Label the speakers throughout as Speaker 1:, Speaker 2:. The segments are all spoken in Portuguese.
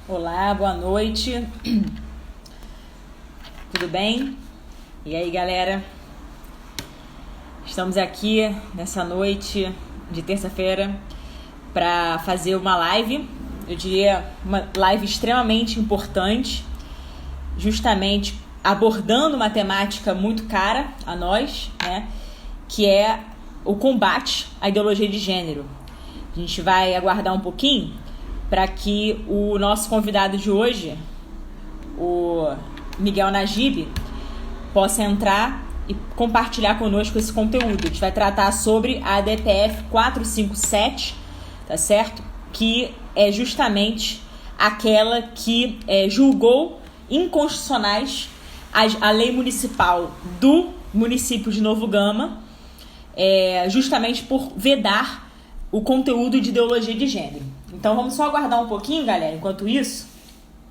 Speaker 1: Olá, boa noite. Tudo bem? E aí, galera? Estamos aqui nessa noite de terça-feira para fazer uma live. Eu diria uma live extremamente importante, justamente abordando uma temática muito cara a nós, né? Que é o combate à ideologia de gênero. A gente vai aguardar um pouquinho para que o nosso convidado de hoje, o Miguel Najib, possa entrar e compartilhar conosco esse conteúdo. A gente vai tratar sobre a DPF 457, tá certo? Que é justamente aquela que julgou inconstitucionais a lei municipal do município de Novo Gama, justamente por vedar o conteúdo de ideologia de gênero. Então vamos só aguardar um pouquinho, galera, enquanto isso,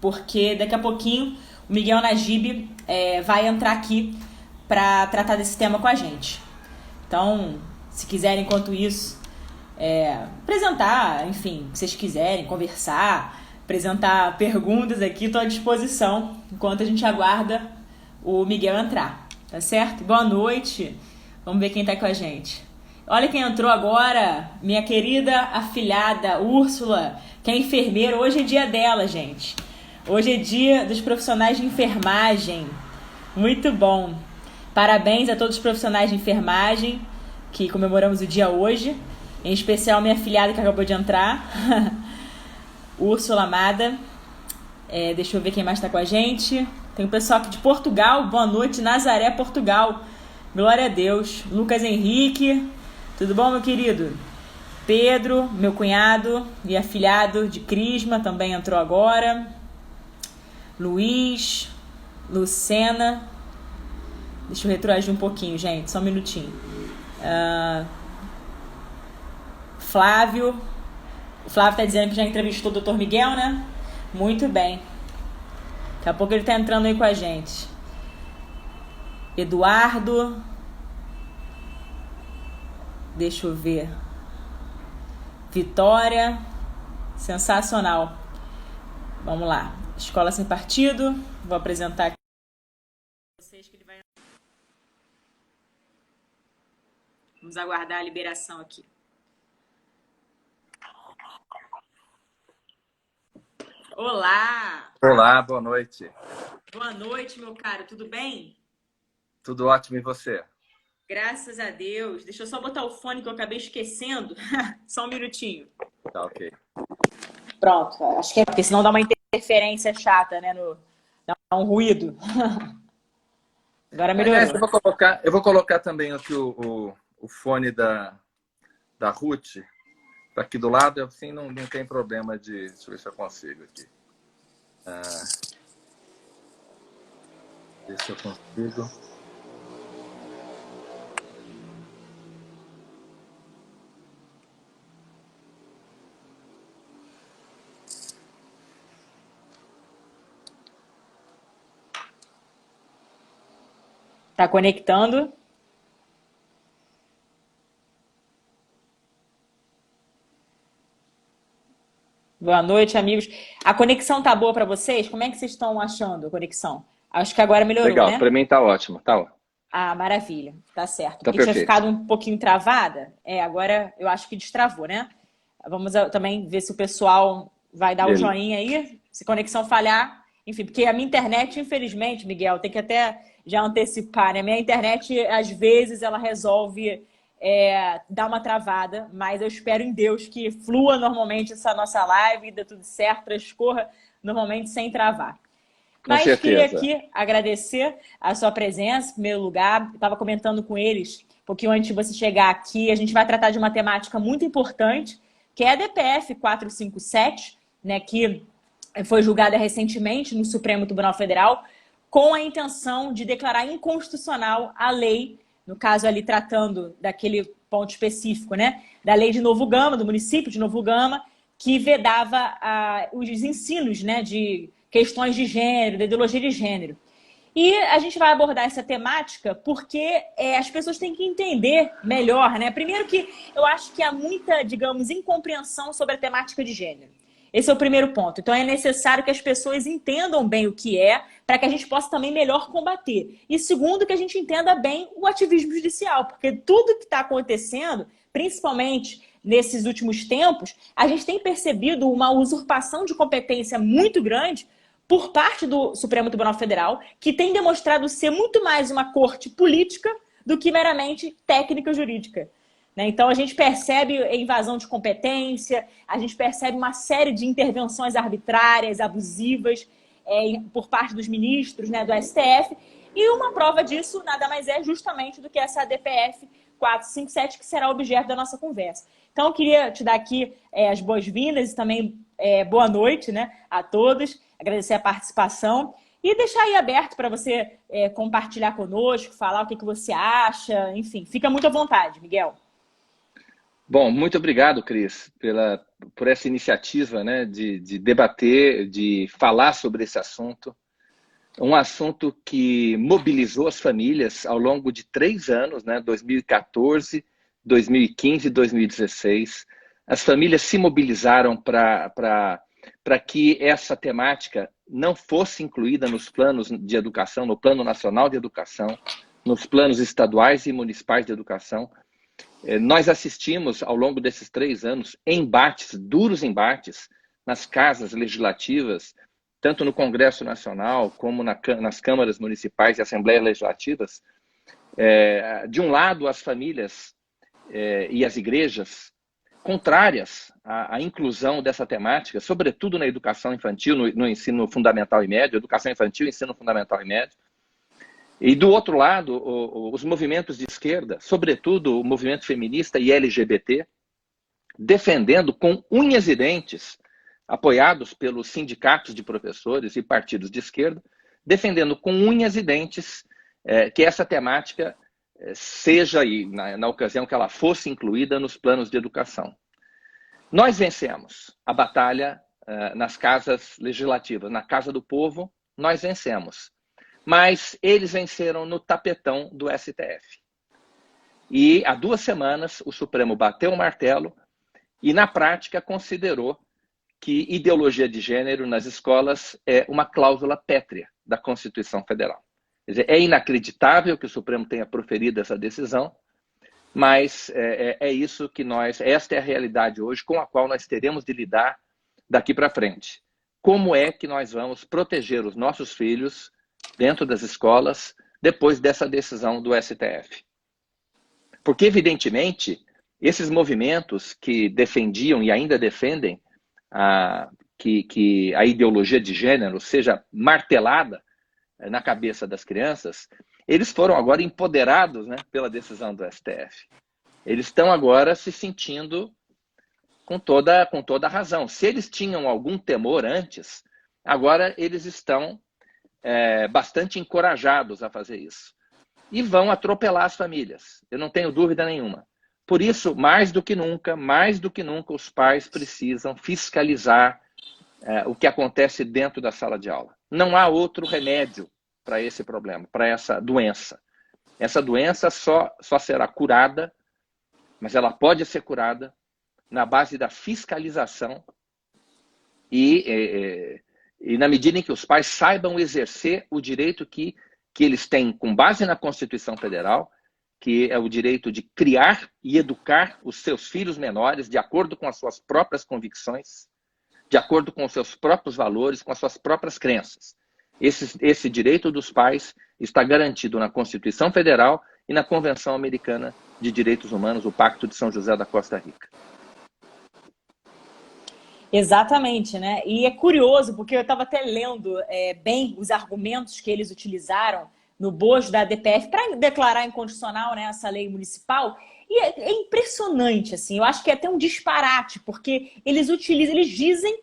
Speaker 1: porque daqui a pouquinho o Miguel Najib vai entrar aqui para tratar desse tema com a gente. Então, se quiserem, enquanto isso, apresentar, enfim, se vocês quiserem, conversar, apresentar perguntas aqui, estou à disposição, enquanto a gente aguarda o Miguel entrar, tá certo? Boa noite, vamos ver quem está com a gente. Olha quem entrou agora, minha querida afilhada Úrsula, que é enfermeira. Hoje é dia dela, gente. Hoje é dia dos profissionais de enfermagem. Muito bom. Parabéns a todos os profissionais de enfermagem que comemoramos o dia hoje. Em especial minha afilhada que acabou de entrar, Úrsula amada. Deixa eu ver quem mais está com a gente. Tem o pessoal aqui de Portugal. Boa noite, Nazaré, Portugal. Glória a Deus. Lucas Henrique. Tudo bom, meu querido? Pedro, meu cunhado e afilhado de Crisma, também entrou agora. Luiz, Lucena. Deixa eu retroagir um pouquinho, gente, só um minutinho. Flávio. O Flávio tá dizendo que já entrevistou o Dr. Miguel, né? Muito bem. Daqui a pouco ele tá entrando aí com a gente. Eduardo. Deixa eu ver. Vitória. Sensacional. Vamos lá. Escola Sem Partido. Vou apresentar aqui para vocês que ele vai. Vamos aguardar a liberação aqui. Olá!
Speaker 2: Olá, boa noite.
Speaker 1: Boa noite, meu caro. Tudo bem?
Speaker 2: Tudo ótimo, e você?
Speaker 1: Graças a Deus. Deixa eu só botar o fone que eu acabei esquecendo. Só um minutinho.
Speaker 2: Tá ok.
Speaker 1: Pronto. Acho que porque senão dá uma interferência chata, né? Dá um ruído. Agora melhorou.
Speaker 2: Eu vou colocar também aqui o fone da Ruth aqui do lado, assim não tem problema de... Deixa eu ver se eu consigo aqui. Ver se eu consigo.
Speaker 1: Tá conectando. Boa noite, amigos. A conexão tá boa para vocês? Como é que vocês estão achando a conexão? Acho que agora melhorou,
Speaker 2: Legal,
Speaker 1: né?
Speaker 2: para mim tá ótimo, tá ótimo.
Speaker 1: Ah, maravilha. Tá certo.
Speaker 2: Tá
Speaker 1: Porque tinha
Speaker 2: perfeito.
Speaker 1: ficado um pouquinho travada. Agora eu acho que destravou, né? Vamos também ver se o pessoal vai dar o joinha aí. Se a conexão falhar, enfim, porque a minha internet, infelizmente, Miguel, tem que até já antecipar, né? Minha internet, às vezes, ela resolve dar uma travada, mas eu espero em Deus que flua normalmente essa nossa live, dê tudo certo, transcorra normalmente sem travar. Mas queria aqui agradecer a sua presença, em primeiro lugar. Estava comentando com eles, um pouquinho antes de você chegar aqui, a gente vai tratar de uma temática muito importante, que é a DPF 457, né, que foi julgada recentemente no Supremo Tribunal Federal, com a intenção de declarar inconstitucional a lei, no caso ali tratando daquele ponto específico, né, da lei de Novo Gama, do município de Novo Gama, que vedava os ensinos, né, de questões de gênero, de ideologia de gênero. E a gente vai abordar essa temática porque as pessoas têm que entender melhor, né? Primeiro que eu acho que há muita, digamos, incompreensão sobre a temática de gênero. Esse é o primeiro ponto. Então é necessário que as pessoas entendam bem o que é, para que a gente possa também melhor combater. E segundo, que a gente entenda bem o ativismo judicial, porque tudo que está acontecendo, principalmente nesses últimos tempos, a gente tem percebido uma usurpação de competência muito grande por parte do Supremo Tribunal Federal, que tem demonstrado ser muito mais uma corte política do que meramente técnica jurídica. Então, a gente percebe invasão de competência, a gente percebe uma série de intervenções arbitrárias, abusivas, por parte dos ministros, do STF, e uma prova disso nada mais é justamente do que essa DPF 457, que será objeto da nossa conversa. Então, eu queria te dar aqui as boas-vindas e também boa noite, a todos, agradecer a participação e deixar aí aberto para você compartilhar conosco, falar o que você acha, enfim, fica muito à vontade, Miguel.
Speaker 2: Bom, muito obrigado, Cris, por essa iniciativa, de debater, de falar sobre esse assunto. Um assunto que mobilizou as famílias ao longo de 3 anos, 2014, 2015 e 2016. As famílias se mobilizaram para que essa temática não fosse incluída nos planos de educação, no Plano Nacional de Educação, nos planos estaduais e municipais de educação. Nós assistimos, ao longo desses 3 anos, embates, duros embates, nas casas legislativas, tanto no Congresso Nacional, como nas câmaras municipais e assembleias legislativas. De um lado, as famílias e as igrejas contrárias à inclusão dessa temática, sobretudo na educação infantil, no ensino fundamental e médio, educação infantil, ensino fundamental e médio. E do outro lado, os movimentos de esquerda, sobretudo o movimento feminista e LGBT, defendendo com unhas e dentes, apoiados pelos sindicatos de professores e partidos de esquerda, defendendo com unhas e dentes que essa temática seja, e na ocasião que ela fosse incluída nos planos de educação. Nós vencemos a batalha nas casas legislativas, na Casa do Povo, nós vencemos. Mas eles venceram no tapetão do STF. E há 2 semanas o Supremo bateu o martelo e, na prática, considerou que ideologia de gênero nas escolas é uma cláusula pétrea da Constituição Federal. Quer dizer, é inacreditável que o Supremo tenha proferido essa decisão, mas isso que esta é a realidade hoje com a qual nós teremos de lidar daqui para frente. Como é que nós vamos proteger os nossos filhos dentro das escolas, depois dessa decisão do STF? Porque, evidentemente, esses movimentos que defendiam e ainda defendem que a ideologia de gênero seja martelada na cabeça das crianças, eles foram agora empoderados, pela decisão do STF. Eles estão agora se sentindo com toda a razão. Se eles tinham algum temor antes, agora eles estão bastante encorajados a fazer isso. E vão atropelar as famílias, eu não tenho dúvida nenhuma. Por isso, mais do que nunca, os pais precisam fiscalizar o que acontece dentro da sala de aula. Não há outro remédio para esse problema, para essa doença. Essa doença só será curada, mas ela pode ser curada na base da fiscalização e na medida em que os pais saibam exercer o direito que eles têm com base na Constituição Federal, que é o direito de criar e educar os seus filhos menores de acordo com as suas próprias convicções, de acordo com os seus próprios valores, com as suas próprias crenças. Esse direito dos pais está garantido na Constituição Federal e na Convenção Americana de Direitos Humanos, o Pacto de São José da Costa Rica.
Speaker 1: Exatamente, E é curioso, porque eu estava até lendo bem os argumentos que eles utilizaram no bojo da DPF para declarar inconstitucional, essa lei municipal. E é impressionante, assim, eu acho que é até um disparate, porque eles dizem,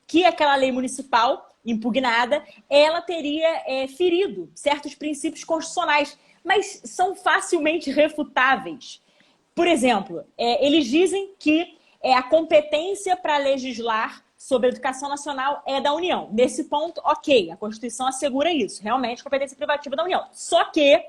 Speaker 1: que aquela lei municipal impugnada, ela teria ferido certos princípios constitucionais, mas são facilmente refutáveis. Por exemplo, eles dizem que a competência para legislar sobre a educação nacional é da União. Nesse ponto, ok, a Constituição assegura isso, realmente competência privativa da União. Só que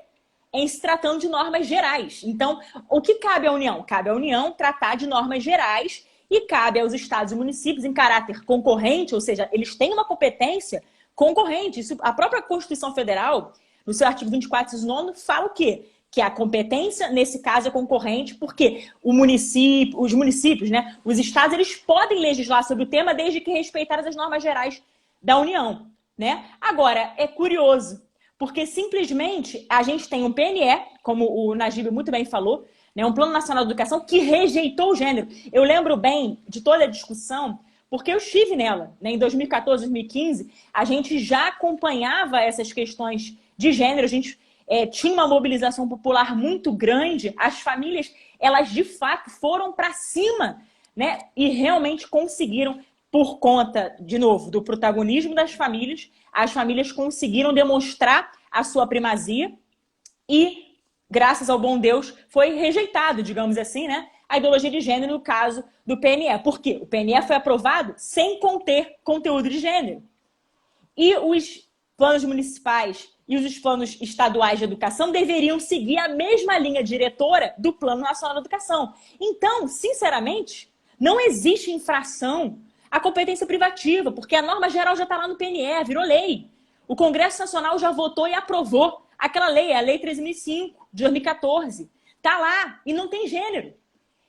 Speaker 1: em se tratando de normas gerais. Então, o que cabe à União? Cabe à União tratar de normas gerais e cabe aos estados e municípios em caráter concorrente, ou seja, eles têm uma competência concorrente. Isso, a própria Constituição Federal, no seu artigo 24, inciso 9, fala o quê? Que a competência, nesse caso, é concorrente, porque os municípios, né, os estados, eles podem legislar sobre o tema desde que respeitadas as normas gerais da União, né? Agora, é curioso, porque simplesmente a gente tem um PNE, como o Najib muito bem falou, né, um Plano Nacional de Educação que rejeitou o gênero. Eu lembro bem de toda a discussão, porque eu estive nela, né, em 2014, 2015, a gente já acompanhava essas questões de gênero, a gente tinha uma mobilização popular muito grande, as famílias, elas de fato foram para cima, né, e realmente conseguiram, por conta, de novo, do protagonismo das famílias, as famílias conseguiram demonstrar a sua primazia e, graças ao bom Deus, foi rejeitado, digamos assim, né, a ideologia de gênero no caso do PNE. Por quê? O PNE foi aprovado sem conter conteúdo de gênero. E os planos municipais e os planos estaduais de educação deveriam seguir a mesma linha diretora do Plano Nacional de Educação. Então, sinceramente, não existe infração à competência privativa, porque a norma geral já está lá no PNE, virou lei. O Congresso Nacional já votou e aprovou aquela lei, a Lei 13.005, de 2014. Está lá e não tem gênero.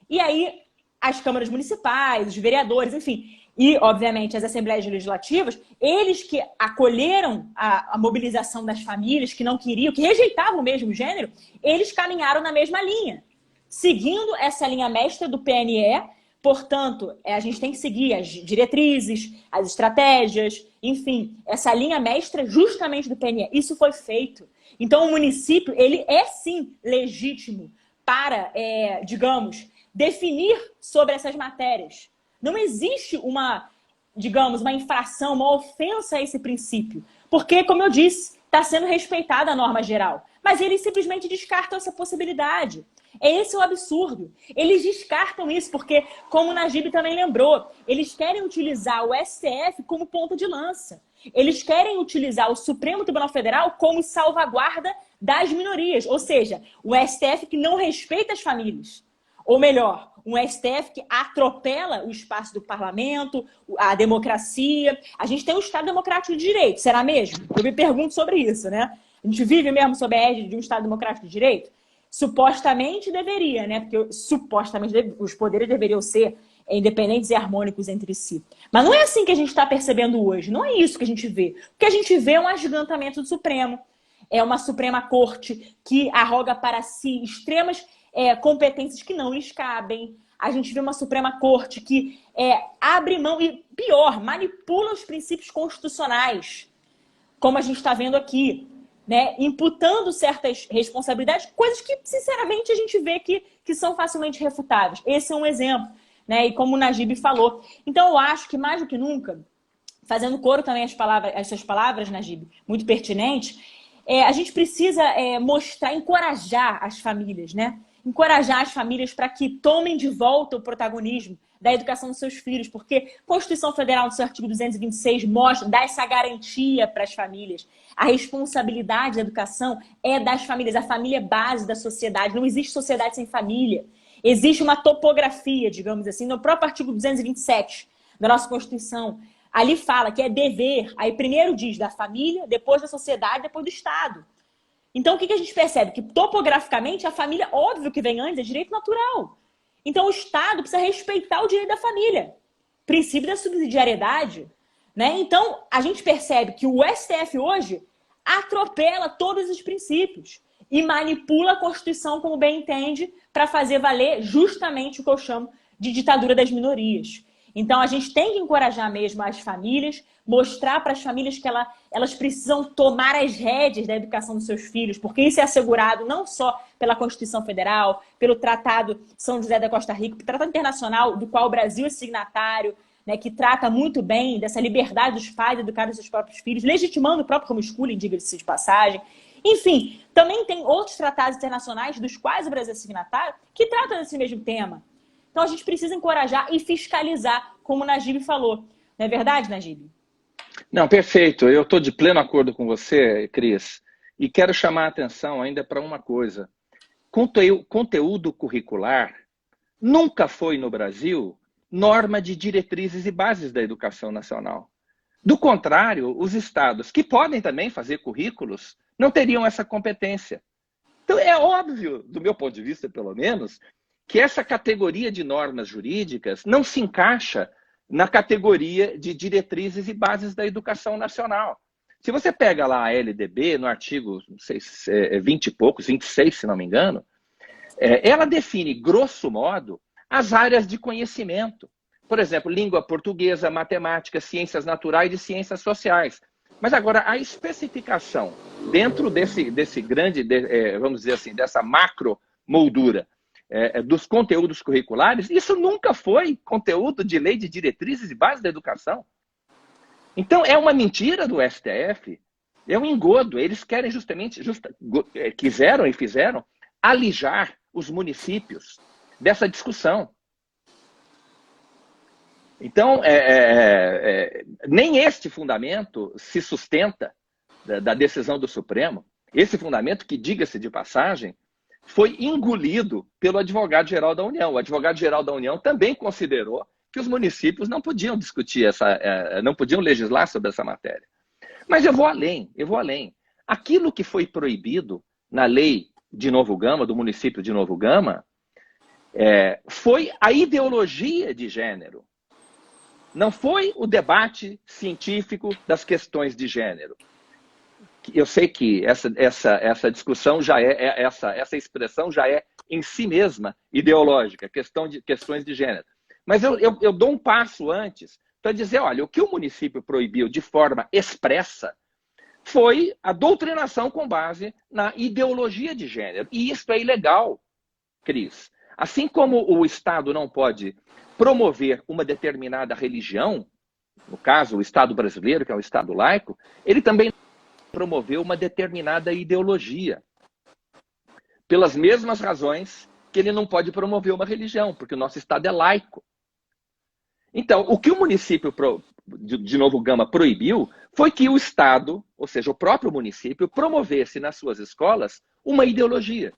Speaker 1: E aí, as câmaras municipais, os vereadores, enfim, e, obviamente, as assembleias legislativas, eles que acolheram a mobilização das famílias, que não queriam, que rejeitavam o mesmo gênero, eles caminharam na mesma linha. Seguindo essa linha mestra do PNE, portanto, a gente tem que seguir as diretrizes, as estratégias, enfim, essa linha mestra justamente do PNE. Isso foi feito. Então, o município, ele é, sim, legítimo para, digamos, definir sobre essas matérias. Não existe uma, digamos, uma infração, uma ofensa a esse princípio. Porque, como eu disse, está sendo respeitada a norma geral. Mas eles simplesmente descartam essa possibilidade. Esse é o absurdo. Eles descartam isso porque, como o Najib também lembrou, eles querem utilizar o STF como ponta de lança. Eles querem utilizar o Supremo Tribunal Federal como salvaguarda das minorias. Ou seja, o STF que não respeita as famílias. Ou melhor, um STF que atropela o espaço do parlamento, a democracia. A gente tem um Estado democrático de direito, será mesmo? Eu me pergunto sobre isso, né? A gente vive mesmo sob a égide de um Estado democrático de direito? Supostamente deveria, né? Porque supostamente os poderes deveriam ser independentes e harmônicos entre si. Mas não é assim que a gente está percebendo hoje. Não é isso que a gente vê. O que a gente vê é um agigantamento do Supremo. É uma Suprema Corte que arroga para si extremas competências que não lhes cabem. A gente vê uma Suprema Corte que abre mão e, pior, manipula os princípios constitucionais, como a gente está vendo aqui, né? Imputando certas responsabilidades, coisas que, sinceramente, a gente vê que são facilmente refutáveis. Esse é um exemplo, né? E como o Najib falou. Então, eu acho que, mais do que nunca, fazendo coro também às suas palavras, Najib, muito pertinentes, a gente precisa mostrar, encorajar as famílias, né? Encorajar as famílias para que tomem de volta o protagonismo da educação dos seus filhos, porque a Constituição Federal, no seu artigo 226, dá essa garantia para as famílias. A responsabilidade da educação é das famílias, a família é base da sociedade, não existe sociedade sem família. Existe uma topografia, digamos assim, no próprio artigo 227 da nossa Constituição. Ali fala que é dever, aí primeiro diz da família, depois da sociedade, depois do Estado. Então, o que a gente percebe? Que, topograficamente, a família, óbvio que vem antes, é direito natural. Então, o Estado precisa respeitar o direito da família. Princípio da subsidiariedade. Né? Então, a gente percebe que o STF hoje atropela todos os princípios e manipula a Constituição como bem entende para fazer valer justamente o que eu chamo de ditadura das minorias. Então, a gente tem que encorajar mesmo as famílias, mostrar para as famílias que elas precisam tomar as rédeas da educação dos seus filhos, porque isso é assegurado não só pela Constituição Federal, pelo Tratado São José da Costa Rica, pelo Tratado Internacional, do qual o Brasil é signatário, né, que trata muito bem dessa liberdade dos pais de educar os seus próprios filhos, legitimando o próprio homeschooling, diga-se de passagem. Enfim, também tem outros tratados internacionais, dos quais o Brasil é signatário, que tratam desse mesmo tema. Então, a gente precisa encorajar e fiscalizar, como o Najib falou. Não é verdade, Najib?
Speaker 2: Não, perfeito. Eu estou de pleno acordo com você, Cris. E quero chamar a atenção ainda para uma coisa. Conteúdo curricular nunca foi no Brasil norma de diretrizes e bases da educação nacional. Do contrário, os estados, que podem também fazer currículos, não teriam essa competência. Então, é óbvio, do meu ponto de vista, pelo menos, que essa categoria de normas jurídicas não se encaixa na categoria de diretrizes e bases da educação nacional. Se você pega lá a LDB, no artigo não sei, 20 e poucos, 26, se não me engano, ela define, grosso modo, as áreas de conhecimento. Por exemplo, língua portuguesa, matemática, ciências naturais e ciências sociais. Mas agora, a especificação dentro desse grande, vamos dizer assim, dessa macro moldura dos conteúdos curriculares, isso nunca foi conteúdo de lei de diretrizes e bases da educação. Então, é uma mentira do STF, é um engodo. Eles querem quiseram e fizeram alijar os municípios dessa discussão. Então, nem este fundamento se sustenta da decisão do Supremo. Esse fundamento, que, diga-se de passagem, foi engolido pelo advogado-geral da União. O advogado-geral da União também considerou que os municípios não podiam discutir não podiam legislar sobre essa matéria. Mas eu vou além. Aquilo que foi proibido na lei de Novo Gama, do município de Novo Gama, foi a ideologia de gênero. Não foi o debate científico das questões de gênero. Eu sei que essa discussão essa expressão já é em si mesma ideológica, questões de gênero. Mas eu dou um passo antes para dizer, olha, o que o município proibiu de forma expressa foi a doutrinação com base na ideologia de gênero. E isso é ilegal, Cris. Assim como o Estado não pode promover uma determinada religião, no caso, o Estado brasileiro, que é um Estado laico, ele também promoveu uma determinada ideologia. Pelas mesmas razões que ele não pode promover uma religião, porque o nosso Estado é laico. Então, o que o município de Novo Gama proibiu foi que o Estado, ou seja, o próprio município, promovesse nas suas escolas uma ideologia.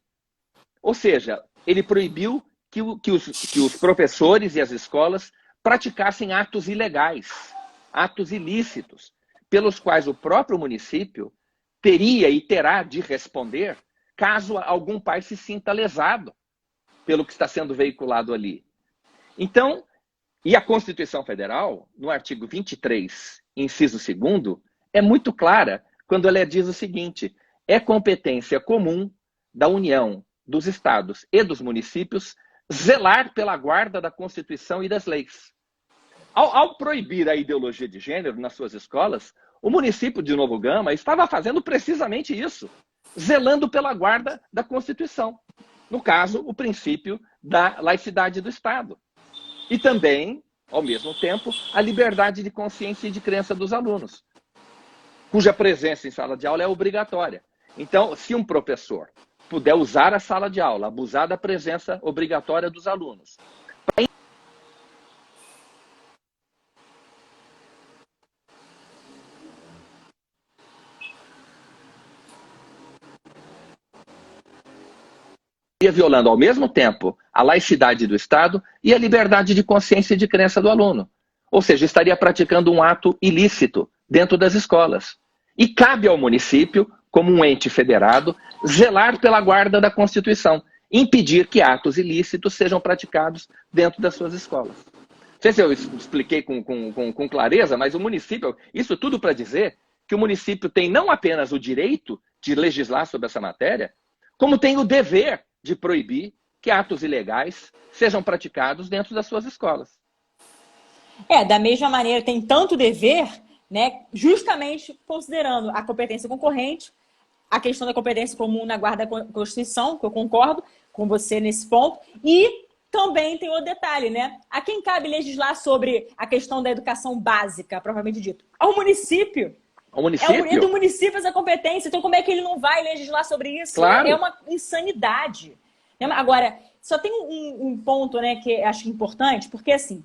Speaker 2: Ou seja, ele proibiu que os professores e as escolas praticassem atos ilegais, atos ilícitos, pelos quais o próprio município teria e terá de responder caso algum pai se sinta lesado pelo que está sendo veiculado ali. Então, e a Constituição Federal, no artigo 23, inciso 2º, é muito clara quando ela diz o seguinte: é competência comum da União, dos estados e dos municípios zelar pela guarda da Constituição e das leis. Ao proibir a ideologia de gênero nas suas escolas, o município de Novo Gama estava fazendo precisamente isso, zelando pela guarda da Constituição. No caso, o princípio da laicidade do Estado. E também, ao mesmo tempo, a liberdade de consciência e de crença dos alunos, cuja presença em sala de aula é obrigatória. Então, se um professor puder usar a sala de aula, abusar da presença obrigatória dos alunos, violando ao mesmo tempo a laicidade do Estado e a liberdade de consciência e de crença do aluno. Ou seja, estaria praticando um ato ilícito dentro das escolas. E cabe ao município, como um ente federado, zelar pela guarda da Constituição, impedir que atos ilícitos sejam praticados dentro das suas escolas. Não sei se eu expliquei com clareza, mas o município, isso tudo para dizer que o município tem não apenas o direito de legislar sobre essa matéria, como tem o dever de proibir que atos ilegais sejam praticados dentro das suas escolas.
Speaker 1: Da mesma maneira, tem tanto dever, né, justamente considerando a competência concorrente, a questão da competência comum na guarda da Constituição, que eu concordo com você nesse ponto, e também tem o detalhe, né? A quem cabe legislar sobre a questão da educação básica, propriamente dito? Ao município.
Speaker 2: Ao município?
Speaker 1: É do município essa competência, então como é que ele não vai legislar sobre isso?
Speaker 2: Claro.
Speaker 1: É uma insanidade. Agora, só tem um ponto, né, que eu acho importante, porque assim,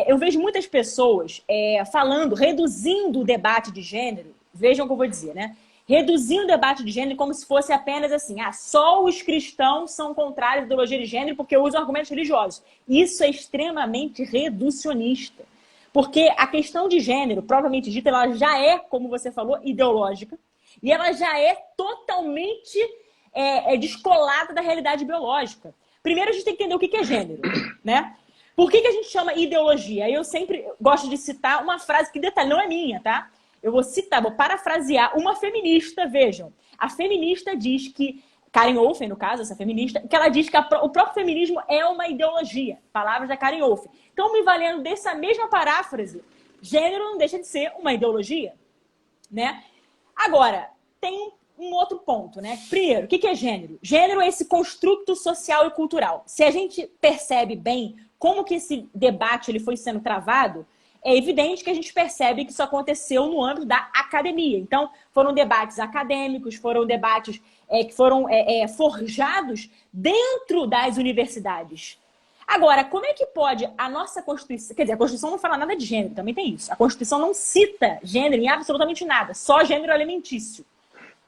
Speaker 1: eu vejo muitas pessoas falando, reduzindo o debate de gênero, vejam o que eu vou dizer, né? reduzindo o debate de gênero como se fosse apenas assim, só os cristãos são contrários à ideologia de gênero porque usam argumentos religiosos. Isso é extremamente reducionista. Porque a questão de gênero, propriamente dita, ela já é, como você falou, ideológica. E ela já é totalmente descolada da realidade biológica. Primeiro, a gente tem que entender o que é gênero, né? Por que a gente chama ideologia? Eu sempre gosto de citar uma frase que, detalhe, não é minha, tá? Eu vou citar, vou parafrasear uma feminista, vejam. A feminista diz que, Karen Wolfen, no caso, essa feminista, que ela diz que o próprio feminismo é uma ideologia. Palavras da Karen Wolfen. Então, me valendo dessa mesma paráfrase, gênero não deixa de ser uma ideologia, né? Agora, tem um outro ponto, né? Primeiro, o que é gênero? Gênero é esse construto social e cultural. Se a gente percebe bem como que esse debate ele foi sendo travado, é evidente que a gente percebe que isso aconteceu no âmbito da academia. Então, foram debates acadêmicos, foram debates que foram forjados dentro das universidades. Agora, como é que pode a nossa Constituição... Quer dizer, a Constituição não fala nada de gênero, também tem isso. A Constituição não cita gênero em absolutamente nada, só gênero alimentício.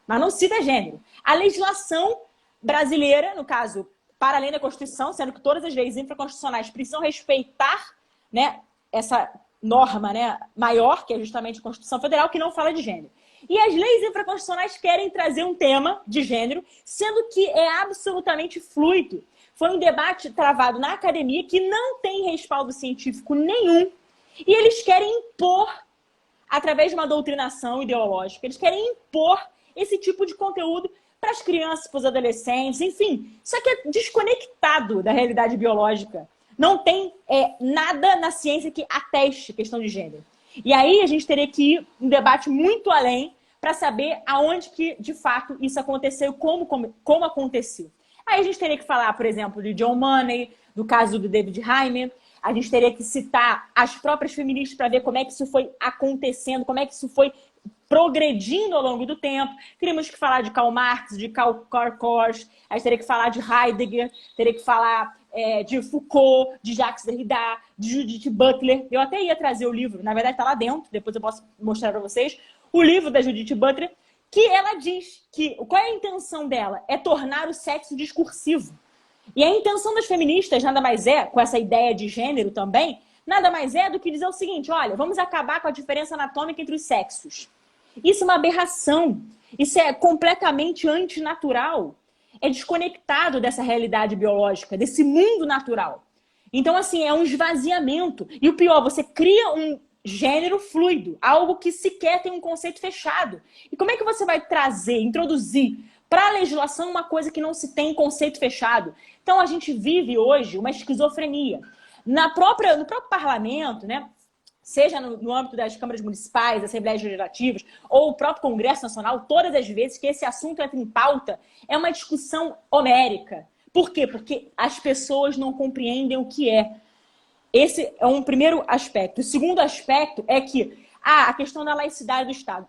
Speaker 1: Mas não cita gênero. A legislação brasileira, no caso, para além da Constituição, sendo que todas as leis infraconstitucionais precisam respeitar, né, essa norma, né, maior, que é justamente a Constituição Federal, que não fala de gênero. E as leis infraconstitucionais querem trazer um tema de gênero, sendo que é absolutamente fluido. Foi um debate travado na academia que não tem respaldo científico nenhum. E eles querem impor, através de uma doutrinação ideológica, eles querem impor esse tipo de conteúdo para as crianças, para os adolescentes, enfim. Isso aqui é desconectado da realidade biológica. Não tem nada na ciência que ateste a questão de gênero. E aí a gente teria que ir um debate muito além para saber aonde que, de fato, isso aconteceu, como aconteceu. Aí a gente teria que falar, por exemplo, de John Money, do caso do David Hyman. A gente teria que citar as próprias feministas para ver como é que isso foi acontecendo, como é que isso foi progredindo ao longo do tempo. Teríamos que falar de Karl Marx, de Karl Korsch, a gente teria que falar de Heidegger, teria que falar de Foucault, de Jacques Derrida, de Judith Butler. Eu até ia trazer o livro, na verdade está lá dentro, depois eu posso mostrar para vocês, o livro da Judith Butler, que ela diz que qual é a intenção dela? É tornar o sexo discursivo. E a intenção das feministas nada mais com essa ideia de gênero também, nada mais do que dizer o seguinte, olha, vamos acabar com a diferença anatômica entre os sexos. Isso é uma aberração. Isso é completamente antinatural. É desconectado dessa realidade biológica, desse mundo natural. Então, assim, é um esvaziamento. E o pior, você cria um gênero fluido, algo que sequer tem um conceito fechado. E como é que você vai trazer, introduzir para a legislação uma coisa que não se tem conceito fechado? Então, a gente vive hoje uma esquizofrenia. No próprio parlamento, né? Seja no âmbito das câmaras municipais, assembleias legislativas, ou o próprio Congresso Nacional, todas as vezes que esse assunto entra em pauta, é uma discussão homérica. Por quê? Porque as pessoas não compreendem o que é. Esse é um primeiro aspecto. O segundo aspecto é que a questão da laicidade do Estado.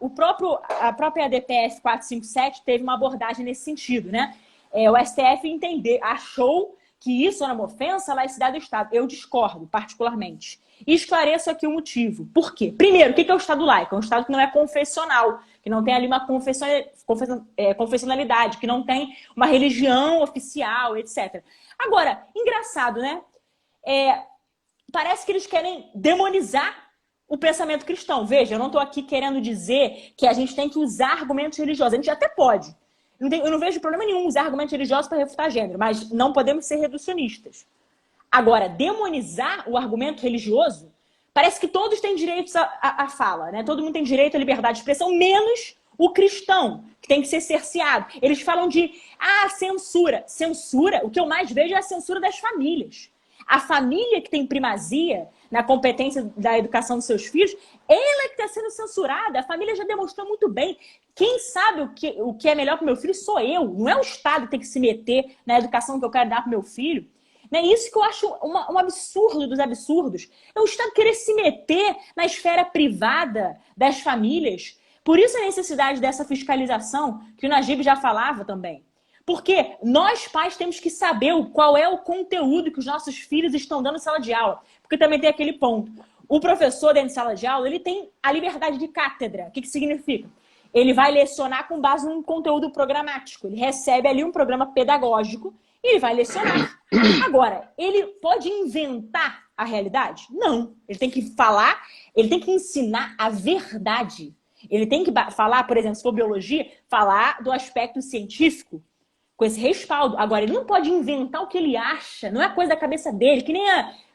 Speaker 1: A própria ADPF 457 teve uma abordagem nesse sentido, né? O STF achou que isso era uma ofensa à laicidade do Estado. Eu discordo, particularmente. E esclareço aqui o motivo. Por quê? Primeiro, o que é o Estado laico? É um Estado que não é confessional, que não tem ali uma confessionalidade, que não tem uma religião oficial, etc. Agora, engraçado, né? Parece que eles querem demonizar o pensamento cristão. Veja, eu não estou aqui querendo dizer que a gente tem que usar argumentos religiosos. A gente até pode. Eu não vejo problema nenhum usar argumentos religiosos para refutar gênero, mas não podemos ser reducionistas. Agora, demonizar o argumento religioso, parece que todos têm direito à fala, né? Todo mundo tem direito à liberdade de expressão, menos o cristão, que tem que ser cerceado. Eles falam de censura. Censura, o que eu mais vejo é a censura das famílias. A família que tem primazia na competência da educação dos seus filhos, ela que está sendo censurada. A família já demonstrou muito bem. Quem sabe o que é melhor para o meu filho sou eu. Não é o Estado que tem que se meter na educação que eu quero dar para o meu filho. É isso que eu acho um absurdo dos absurdos. É o Estado querer se meter na esfera privada das famílias. Por isso a necessidade dessa fiscalização, que o Najib já falava também. Porque nós, pais, temos que saber qual é o conteúdo que os nossos filhos estão dando em sala de aula. Porque também tem aquele ponto. O professor dentro de sala de aula, ele tem a liberdade de cátedra. O que significa? Ele vai lecionar com base num conteúdo programático. Ele recebe ali um programa pedagógico e ele vai lecionar. Agora, ele pode inventar a realidade? Não. Ele tem que falar, ele tem que ensinar a verdade. Ele tem que falar, por exemplo, se for biologia, falar do aspecto científico com esse respaldo. Agora, ele não pode inventar o que ele acha, não é coisa da cabeça dele, que nem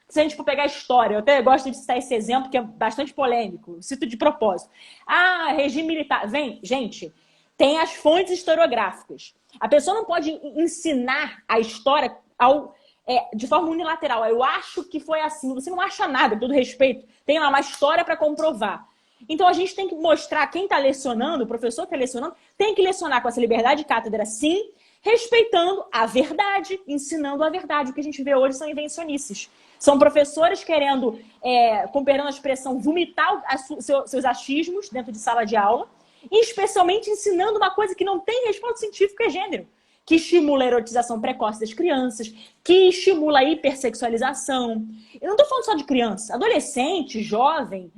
Speaker 1: se a gente for pegar a história. Eu até gosto de citar esse exemplo, que é bastante polêmico, cito de propósito. Regime militar. Gente, tem as fontes historiográficas. A pessoa não pode ensinar a história de forma unilateral. Eu acho que foi assim. Você não acha nada, com todo respeito. Tem lá uma história para comprovar. Então, a gente tem que mostrar, quem está lecionando, o professor que está lecionando, tem que lecionar com essa liberdade de cátedra, sim, respeitando a verdade, ensinando a verdade. O que a gente vê hoje são invencionices. São professores querendo, com perdão a expressão, vomitar seus achismos dentro de sala de aula, e especialmente ensinando uma coisa que não tem respaldo científico, que é gênero, que estimula a erotização precoce das crianças, que estimula a hipersexualização. Eu não estou falando só de criança, adolescente, jovem,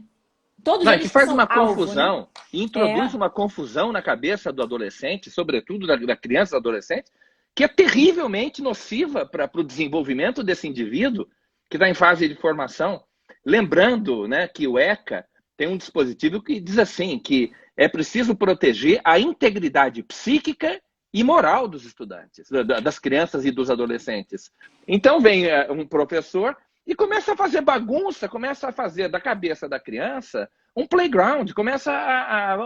Speaker 1: todos eles
Speaker 2: que faz uma
Speaker 1: alvo,
Speaker 2: confusão,
Speaker 1: né?
Speaker 2: introduz uma confusão na cabeça do adolescente, sobretudo da criança e do adolescente, que é terrivelmente nociva para o desenvolvimento desse indivíduo que está em fase de formação. Lembrando, né, que o ECA tem um dispositivo que diz assim, que é preciso proteger a integridade psíquica e moral dos estudantes, das crianças e dos adolescentes. Então vem um professor e começa a fazer bagunça, começa a fazer da cabeça da criança um playground, começa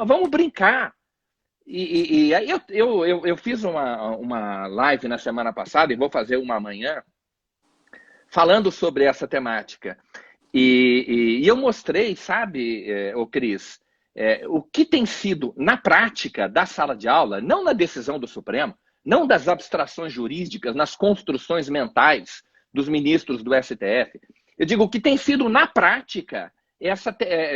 Speaker 2: vamos brincar. E aí eu fiz uma live na semana passada, e vou fazer uma amanhã, falando sobre essa temática. E eu mostrei, sabe, Cris, o que tem sido, na prática da sala de aula, não na decisão do Supremo, não das abstrações jurídicas, nas construções mentais dos ministros do STF. Eu digo, o que tem sido, na prática,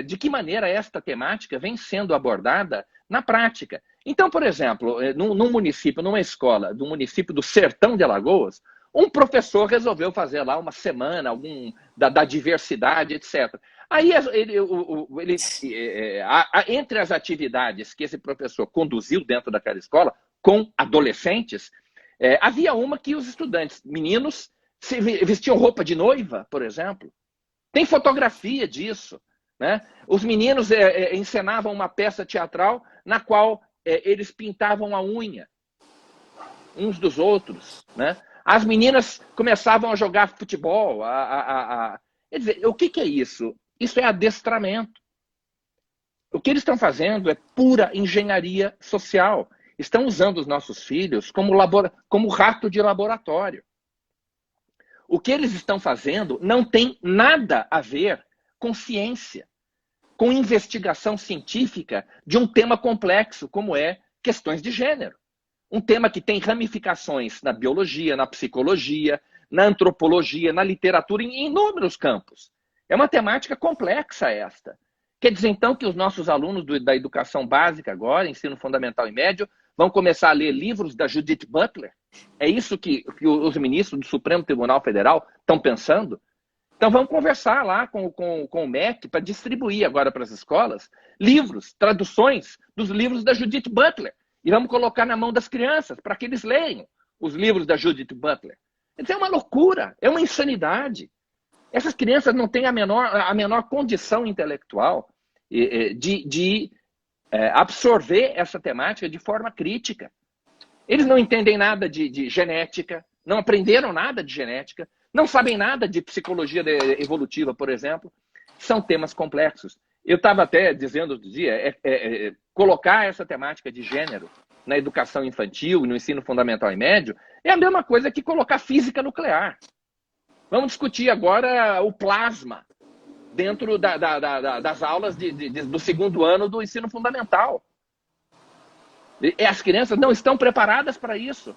Speaker 2: de que maneira esta temática vem sendo abordada na prática. Então, por exemplo, num município, numa escola do município do Sertão de Alagoas, um professor resolveu fazer lá uma semana da diversidade, etc. Aí, entre as atividades que esse professor conduziu dentro daquela escola, com adolescentes, havia uma que os estudantes, meninos, vestiam roupa de noiva, por exemplo. Tem fotografia disso, né? Os meninos encenavam uma peça teatral na qual eles pintavam a unha uns dos outros, né? As meninas começavam a jogar futebol. Quer dizer, o que é isso? Isso é adestramento. O que eles estão fazendo é pura engenharia social. Estão usando os nossos filhos como rato de laboratório. O que eles estão fazendo não tem nada a ver com ciência, com investigação científica de um tema complexo, como é questões de gênero. Um tema que tem ramificações na biologia, na psicologia, na antropologia, na literatura, em inúmeros campos. É uma temática complexa esta. Quer dizer, então, que os nossos alunos da educação básica agora, ensino fundamental e médio, vão começar a ler livros da Judith Butler? É isso que os ministros do Supremo Tribunal Federal estão pensando? Então vamos conversar lá com o MEC para distribuir agora para as escolas livros, traduções dos livros da Judith Butler. E vamos colocar na mão das crianças para que eles leiam os livros da Judith Butler. Isso é uma loucura, é uma insanidade. Essas crianças não têm a menor condição intelectual de absorver essa temática de forma crítica. Eles não entendem nada de genética, não aprenderam nada de genética, não sabem nada de psicologia evolutiva, por exemplo. São temas complexos. Eu estava até dizendo outro dia, colocar essa temática de gênero na educação infantil, no ensino fundamental e médio, é a mesma coisa que colocar física nuclear. Vamos discutir agora o plasma dentro das aulas do segundo ano do ensino fundamental. E as crianças não estão preparadas para isso.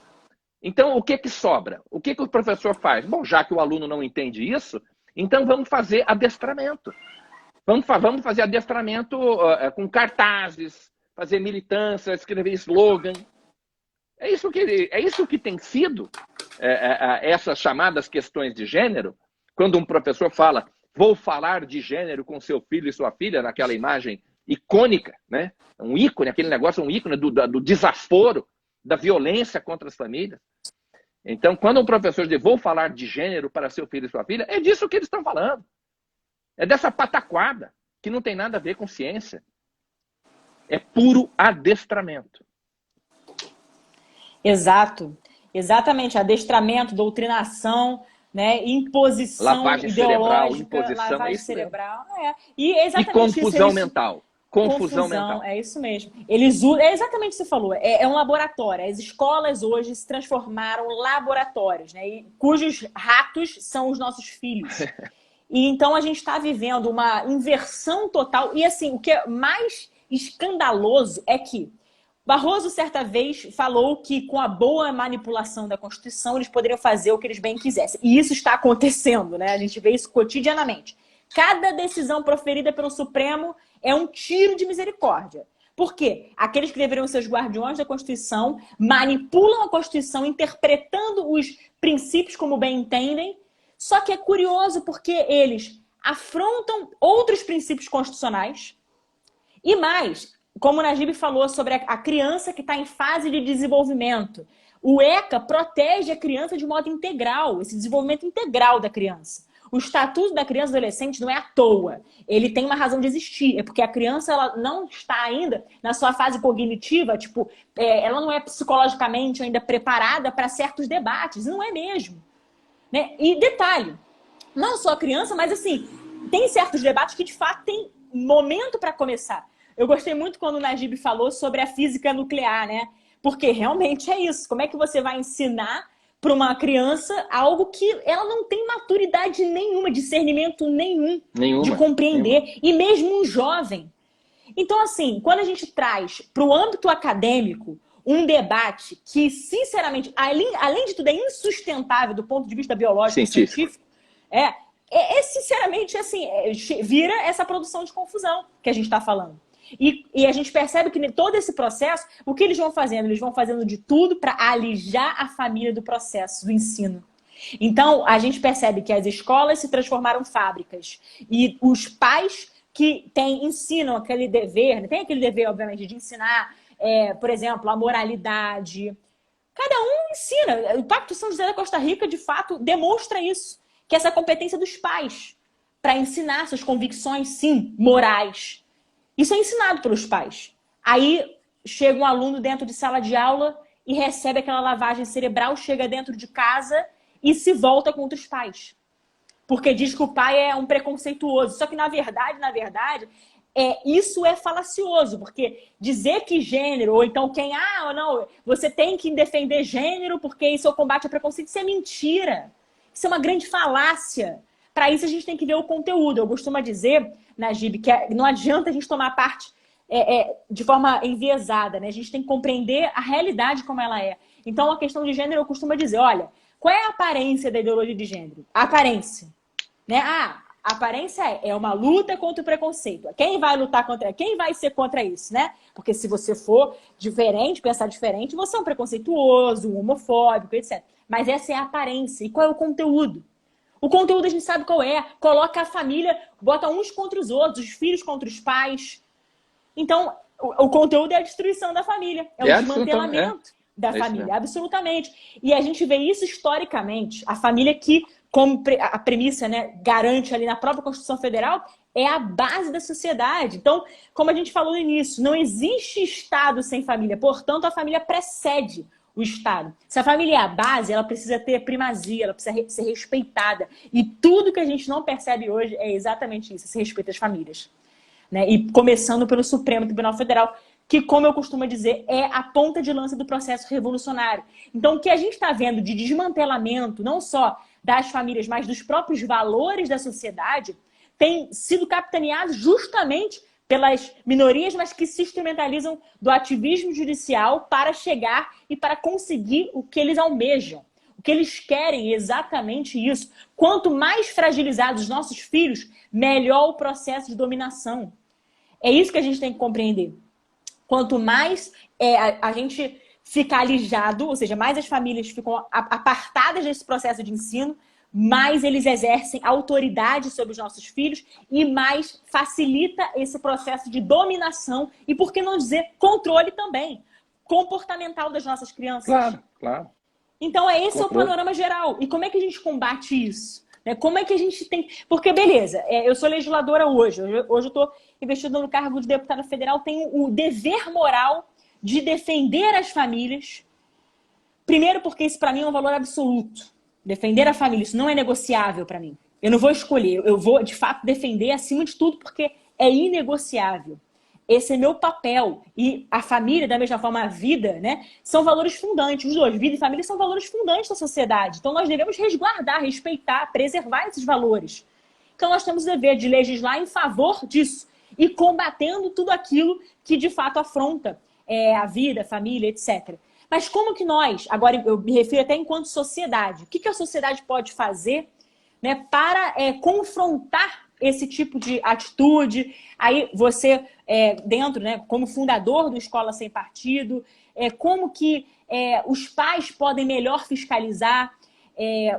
Speaker 2: Então, o que sobra? O que o professor faz? Bom, já que o aluno não entende isso, então vamos fazer adestramento. Vamos fazer adestramento com cartazes, fazer militância, escrever slogan. É isso que tem sido essas chamadas questões de gênero. Quando um professor fala, vou falar de gênero com seu filho e sua filha, naquela imagem icônica, né? Um ícone, aquele negócio, um ícone do desaforo, da violência contra as famílias. Então, quando um professor diz, vou falar de gênero para seu filho e sua filha, é disso que eles estão falando. É dessa pataquada, que não tem nada a ver com ciência. É puro adestramento.
Speaker 1: Exato. Exatamente. Adestramento, doutrinação, né? Imposição
Speaker 2: lavagem cerebral,
Speaker 1: ideológica,
Speaker 2: imposição,
Speaker 1: lavagem cerebral. E é
Speaker 2: e
Speaker 1: exatamente
Speaker 2: confusão
Speaker 1: isso.
Speaker 2: mental. Confusão mental.
Speaker 1: É isso mesmo. Eles usam, é exatamente o que você falou. É um laboratório. As escolas hoje se transformaram em laboratórios, né? Cujos ratos são os nossos filhos. E então a gente está vivendo uma inversão total. E assim, o que é mais escandaloso é que Barroso, certa vez, falou que com a boa manipulação da Constituição, eles poderiam fazer o que eles bem quisessem. E isso está acontecendo, né? A gente vê isso cotidianamente. Cada decisão proferida pelo Supremo é um tiro de misericórdia. Por quê? Aqueles que deveriam ser os guardiões da Constituição manipulam a Constituição, interpretando os princípios como bem entendem. Só que é curioso porque eles afrontam outros princípios constitucionais e mais, como o Najib falou sobre a criança que está em fase de desenvolvimento. O ECA protege a criança de modo integral, esse desenvolvimento integral da criança. O Estatuto da Criança e Adolescente não é à toa. Ele tem uma razão de existir. É porque a criança ela não está ainda na sua fase cognitiva, tipo, ela não é psicologicamente ainda preparada para certos debates. Não é mesmo. Né? E detalhe, não só a criança, mas assim, tem certos debates que de fato tem momento para começar. Eu gostei muito quando o Najib falou sobre a física nuclear, né? Porque realmente é isso. Como é que você vai ensinar para uma criança algo que ela não tem maturidade nenhuma, discernimento nenhum de compreender, e mesmo um jovem. Então, assim, quando a gente traz para o âmbito acadêmico um debate que, sinceramente, além de tudo, é insustentável do ponto de vista biológico e científico, sinceramente, assim, vira essa produção de confusão que a gente está falando. E a gente percebe que todo esse processo, o que eles vão fazendo? Eles vão fazendo de tudo para alijar a família do processo, do ensino. Então, a gente percebe que as escolas se transformaram em fábricas. E os pais que ensinam aquele dever, né? Tem aquele dever, obviamente, de ensinar, por exemplo, a moralidade. Cada um ensina. O Pacto São José da Costa Rica, de fato, demonstra isso. Que é essa competência dos pais para ensinar suas convicções, sim, morais. Isso é ensinado pelos pais. Aí chega um aluno dentro de sala de aula e recebe aquela lavagem cerebral, chega dentro de casa e se volta contra os pais. Porque diz que o pai é um preconceituoso. Só que, na verdade, isso é falacioso. Porque dizer que gênero, ou então não, você tem que defender gênero porque isso é o combate ao preconceito, isso é mentira. Isso é uma grande falácia. Para isso, a gente tem que ver o conteúdo. Eu costumo dizer, Najib, que não adianta a gente tomar parte de forma enviesada, né? A gente tem que compreender a realidade como ela é. Então, a questão de gênero, eu costumo dizer, olha, qual é a aparência da ideologia de gênero? A aparência. Né? A aparência é uma luta contra o preconceito. Quem vai lutar contra? Quem vai ser contra isso, né? Porque se você for diferente, pensar diferente, você é um preconceituoso, um homofóbico, etc. Mas essa é a aparência. E qual é o conteúdo? O conteúdo a gente sabe qual é. Coloca a família, bota uns contra os outros, os filhos contra os pais. Então, o conteúdo é a destruição da família. É o desmantelamento da família, absolutamente. E a gente vê isso historicamente. A família que, como a premissa, né, garante ali na própria Constituição Federal, é a base da sociedade. Então, como a gente falou no início, não existe Estado sem família. Portanto, a família precede o Estado. Se a família é a base, ela precisa ter primazia, ela precisa ser respeitada. E tudo que a gente não percebe hoje é exatamente isso, esse respeito às famílias. Né? E começando pelo Supremo Tribunal Federal, que, como eu costumo dizer, é a ponta de lança do processo revolucionário. Então, o que a gente está vendo de desmantelamento, não só das famílias, mas dos próprios valores da sociedade, tem sido capitaneado justamente pelas minorias, mas que se instrumentalizam do ativismo judicial para chegar e para conseguir o que eles almejam. O que eles querem é exatamente isso. Quanto mais fragilizados os nossos filhos, melhor o processo de dominação. É isso que a gente tem que compreender. Quanto mais a gente fica alijado, ou seja, mais as famílias ficam apartadas desse processo de ensino, mais eles exercem autoridade sobre os nossos filhos e mais facilita esse processo de dominação e, por que não dizer, controle também, comportamental das nossas crianças.
Speaker 2: Claro, claro.
Speaker 1: Então, esse é o panorama geral. E como é que a gente combate isso? Como é que a gente tem... Porque, beleza, eu sou legisladora hoje. Hoje eu estou investindo no cargo de deputada federal. Tenho o dever moral de defender as famílias. Primeiro porque isso, para mim, é um valor absoluto. Defender a família, isso não é negociável para mim. Eu não vou escolher. Eu vou, de fato, defender acima de tudo porque é inegociável. Esse é meu papel. E a família, da mesma forma, a vida, né, são valores fundantes. Os dois, vida e família, são valores fundantes da sociedade. Então, nós devemos resguardar, respeitar, preservar esses valores. Então, nós temos o dever de legislar em favor disso e combatendo tudo aquilo que, de fato, afronta a vida, a família, etc. Mas como que nós, agora eu me refiro até enquanto sociedade, o que a sociedade pode fazer, né, para confrontar esse tipo de atitude? Aí você, dentro, né, como fundador do Escola Sem Partido, como que os pais podem melhor fiscalizar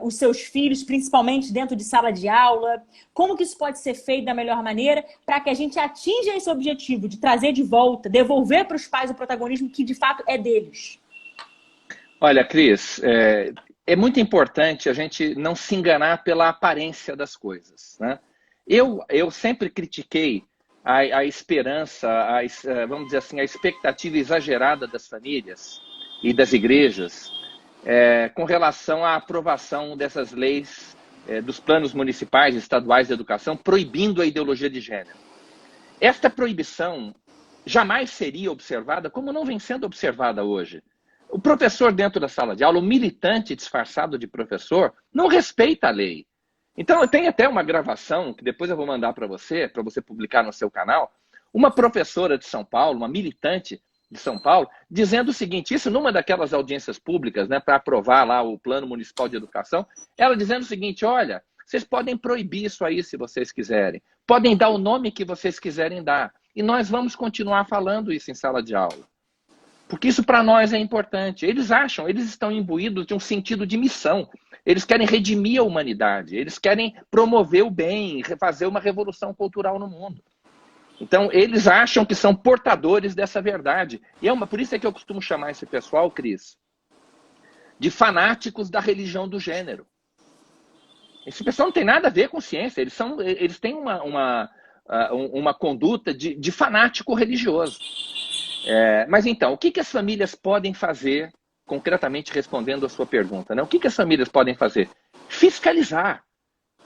Speaker 1: os seus filhos, principalmente dentro de sala de aula? Como que isso pode ser feito da melhor maneira para que a gente atinja esse objetivo de trazer de volta, devolver para os pais o protagonismo que de fato é deles?
Speaker 2: Olha, Cris, é muito importante a gente não se enganar pela aparência das coisas, né? Eu sempre critiquei a esperança, vamos dizer assim, a expectativa exagerada das famílias e das igrejas com relação à aprovação dessas leis, dos planos municipais e estaduais de educação, proibindo a ideologia de gênero. Esta proibição jamais seria observada como não vem sendo observada hoje. O professor dentro da sala de aula, o militante disfarçado de professor, não respeita a lei. Então, eu tenho até uma gravação, que depois eu vou mandar para você publicar no seu canal, uma professora de São Paulo, uma militante de São Paulo, dizendo o seguinte, isso numa daquelas audiências públicas, né, para aprovar lá o Plano Municipal de Educação, ela dizendo o seguinte, olha, vocês podem proibir isso aí se vocês quiserem, podem dar o nome que vocês quiserem dar, e nós vamos continuar falando isso em sala de aula. Porque isso para nós é importante. Eles estão imbuídos de um sentido de missão. Eles querem redimir a humanidade. Eles querem promover o bem, fazer uma revolução cultural no mundo. Então, eles acham que são portadores dessa verdade. E por isso é que eu costumo chamar esse pessoal, Cris, de fanáticos da religião do gênero. Esse pessoal não tem nada a ver com ciência. Eles têm uma conduta de fanático religioso. Mas então, o que as famílias podem fazer, concretamente respondendo a sua pergunta, né? O que as famílias podem fazer? Fiscalizar.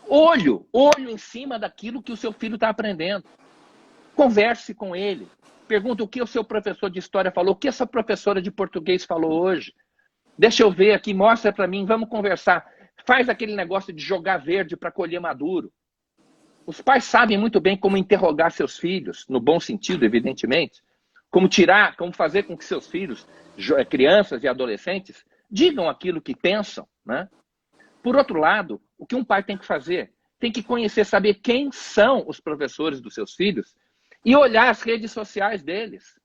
Speaker 2: Olho em cima daquilo que o seu filho está aprendendo. Converse com ele. Pergunta o que o seu professor de história falou, o que essa professora de português falou hoje. Deixa eu ver aqui, mostra para mim, vamos conversar. Faz aquele negócio de jogar verde para colher maduro. Os pais sabem muito bem como interrogar seus filhos, no bom sentido, evidentemente. Como fazer com que seus filhos, crianças e adolescentes, digam aquilo que pensam, né? Por outro lado, o que um pai tem que fazer? Tem que conhecer, saber quem são os professores dos seus filhos e olhar as redes sociais deles.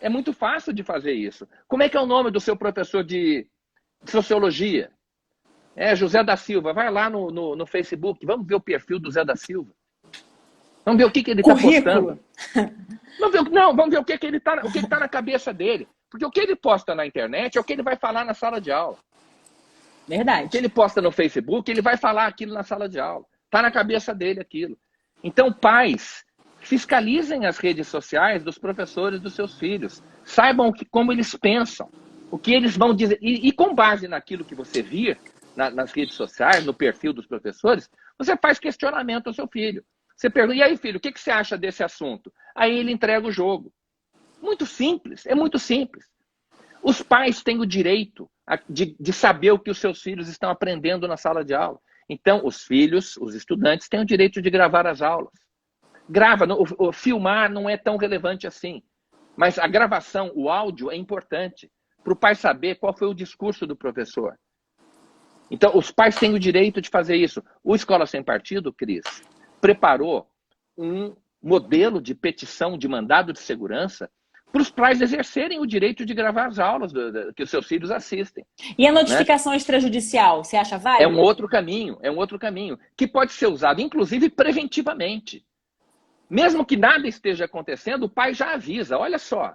Speaker 2: É muito fácil de fazer isso. Como é que é o nome do seu professor de sociologia? José da Silva. Vai lá no Facebook, vamos ver o perfil do Zé da Silva. Vamos ver o que ele está postando. Vamos ver o que ele tá na cabeça dele. Porque o que ele posta na internet é o que ele vai falar na sala de aula.
Speaker 1: Verdade.
Speaker 2: O que ele posta no Facebook, ele vai falar aquilo na sala de aula. Está na cabeça dele aquilo. Então, pais, fiscalizem as redes sociais dos professores dos seus filhos. Saibam como eles pensam. O que eles vão dizer. E com base naquilo que você vir nas redes sociais, no perfil dos professores, você faz questionamento ao seu filho. Você pergunta, e aí, filho, o que você acha desse assunto? Aí ele entrega o jogo. Muito simples, é muito simples. Os pais têm o direito de saber o que os seus filhos estão aprendendo na sala de aula. Então, os filhos, os estudantes, têm o direito de gravar as aulas. Filmar não é tão relevante assim. Mas a gravação, o áudio, é importante para o pai saber qual foi o discurso do professor. Então, os pais têm o direito de fazer isso. O Escola Sem Partido, Cris, preparou um modelo de petição de mandado de segurança para os pais exercerem o direito de gravar as aulas que os seus filhos assistem.
Speaker 1: E a
Speaker 2: Né?
Speaker 1: notificação extrajudicial, você acha válido?
Speaker 2: É um outro caminho, que pode ser usado, inclusive, preventivamente. Mesmo que nada esteja acontecendo, o pai já avisa, olha só,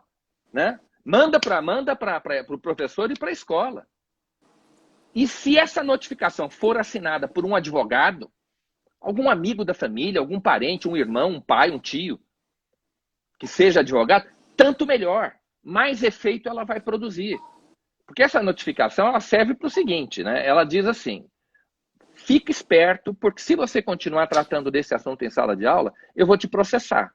Speaker 2: né? Manda para o professor e para a escola. E se essa notificação for assinada por um advogado, algum amigo da família, algum parente, um irmão, um pai, um tio, que seja advogado, tanto melhor, mais efeito ela vai produzir. Porque essa notificação ela serve para o seguinte, né? Ela diz assim, fique esperto, porque se você continuar tratando desse assunto em sala de aula, eu vou te processar.